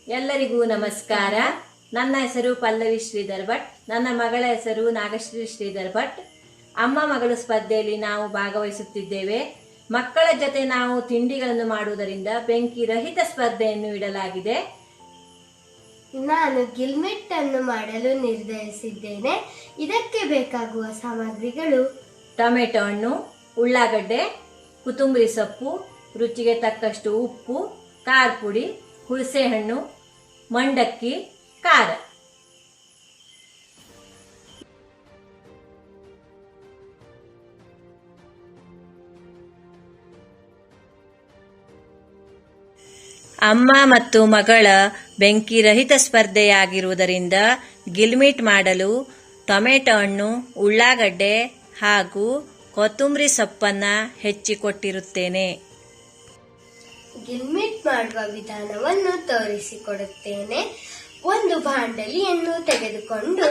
ಎಲ್ಲರಿಗೂ ನಮಸ್ಕಾರ. ನನ್ನ ಹೆಸರು ಪಲ್ಲವಿ ಶ್ರೀಧರ್ ಭಟ್. ನನ್ನ ಮಗಳ ಹೆಸರು ನಾಗಶ್ರೀ ಶ್ರೀಧರ್ ಭಟ್. ಅಮ್ಮ ಮಗಳು ಸ್ಪರ್ಧೆಯಲ್ಲಿ ನಾವು ಭಾಗವಹಿಸುತ್ತಿದ್ದೇವೆ. ಮಕ್ಕಳ ಜೊತೆ ನಾವು ತಿಂಡಿಗಳನ್ನು ಮಾಡುವುದರಿಂದ ಬೆಂಕಿ ರಹಿತ ಸ್ಪರ್ಧೆಯನ್ನು ಇಡಲಾಗಿದೆ. ನಾನು ಗಿಲ್ಮೆಟ್ ಅನ್ನು ಮಾಡಲು ನಿರ್ಧರಿಸಿದ್ದೇನೆ. ಇದಕ್ಕೆ ಬೇಕಾಗುವ ಸಾಮಗ್ರಿಗಳು: ಟೊಮೆಟೊ ಹಣ್ಣು, ಉಳ್ಳಾಗಡ್ಡೆ, ಕೊತ್ತಂಬರಿ ಸೊಪ್ಪು, ರುಚಿಗೆ ತಕ್ಕಷ್ಟು ಉಪ್ಪು, ಖಾರ ಪುಡಿ, ಹುಣಸೆ ಹಣ್ಣು, ಮಂಡಕ್ಕಿ, ಖಾರ. ಅಮ್ಮ ಮತ್ತು ಮಗಳ ಬೆಂಕಿ ರಹಿತ ಸ್ಪರ್ಧೆಯಾಗಿರುವುದರಿಂದ ಗಿಲ್ಮಿಟ್ ಮಾಡಲು ಟೊಮೆಟೊ ಹಣ್ಣು, ಉಳ್ಳಾಗಡ್ಡೆ ಹಾಗೂ ಕೊತ್ತಂಬರಿ ಸೊಪ್ಪನ್ನ ಹೆಚ್ಚಿಕೊಟ್ಟಿರುತ್ತೇನೆ. ಗಿಲ್ಮಿಟ್ ಮಾಡುವ ವಿಧಾನವನ್ನು ತೋರಿಸಿಕೊಡುತ್ತೇನೆ. ಒಂದು ಬಾಂಡಲಿಯನ್ನು ತೆಗೆದುಕೊಂಡು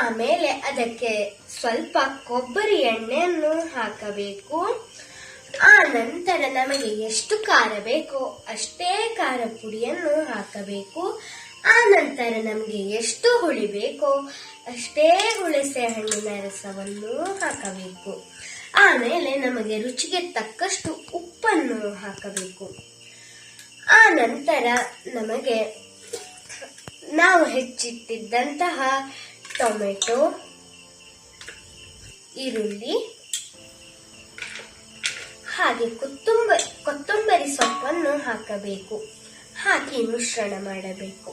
ಆಮೇಲೆ ಅದಕ್ಕೆ ಸ್ವಲ್ಪ ಕೊಬ್ಬರಿ ಎಣ್ಣೆಯನ್ನು ಹಾಕಬೇಕು. ಆ ನಂತರ ನಮಗೆ ಎಷ್ಟು ಖಾರ ಬೇಕೋ ಅಷ್ಟೇ ಖಾರ ಪುಡಿಯನ್ನು ಹಾಕಬೇಕು. ಆ ನಂತರ ನಮಗೆ ಎಷ್ಟು ಹುಳಿ ಬೇಕೋ ಅಷ್ಟೇ ಹುಣಸೆ ಹಣ್ಣಿನ ರಸವನ್ನು ಹಾಕಬೇಕು. ಆಮೇಲೆ ನಮಗೆ ರುಚಿಗೆ ತಕ್ಕಷ್ಟು ಉಪ್ಪನ್ನು ಹಾಕಬೇಕು. ಆ ನಂತರ ನಮಗೆ ನಾವು ಹೆಚ್ಚಿಟ್ಟಿದ್ದಂತಹ ಟೊಮೆಟೊ, ಈರುಳ್ಳಿ ಹಾಗೆ ಕೊತ್ತಂಬರಿ ಸೊಪ್ಪನ್ನು ಹಾಕಬೇಕು. ಹಾಕಿ ಮಿಶ್ರಣ ಮಾಡಬೇಕು.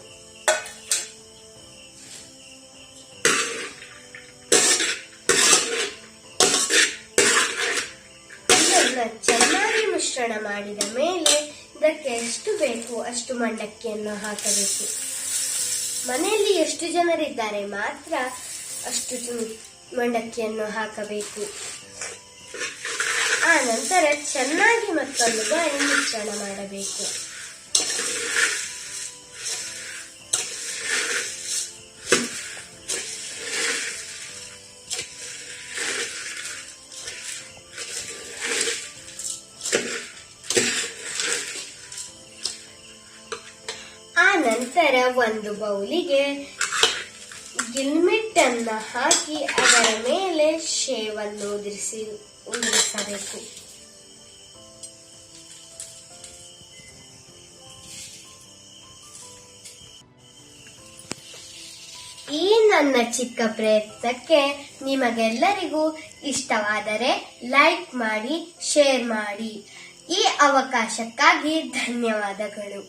ಚೆನ್ನಾಗಿ ಮಿಶ್ರಣ ಮಾಡಿದ ಮೇಲೆ ಇದಕ್ಕೆ ಎಷ್ಟು ಬೇಕು ಅಷ್ಟು ಮಂಡಕ್ಕಿಯನ್ನು ಹಾಕಬೇಕು. ಮನೆಯಲ್ಲಿ ಎಷ್ಟು ಜನರಿದ್ದಾರೆ ಮಾತ್ರ ಅಷ್ಟು ಮಂಡಕ್ಕಿಯನ್ನು ಹಾಕಬೇಕು. ಆ ನಂತರ ಚೆನ್ನಾಗಿ ಮತ್ತೊಂದು ಬಾರಿ ಮಿಶ್ರಣ ಮಾಡಬೇಕು. ಆ ನಂತರ ಒಂದು ಬೌಲಿಗೆ ಗಿಲ್ಮಿಟ್ ಅನ್ನು ಹಾಕಿ ಅದರ ಮೇಲೆ ಶೇವನ್ನು ಉದುರಿಸಬೇಕು. ಈ ನನ್ನ ಚಿಕ್ಕ ಪ್ರಯತ್ನಕ್ಕೆ ನಿಮಗೆಲ್ಲರಿಗೂ ಇಷ್ಟವಾದರೆ ಲೈಕ್ ಮಾಡಿ, ಶೇರ್ ಮಾಡಿ. ಈ ಅವಕಾಶಕ್ಕಾಗಿ ಧನ್ಯವಾದಗಳು.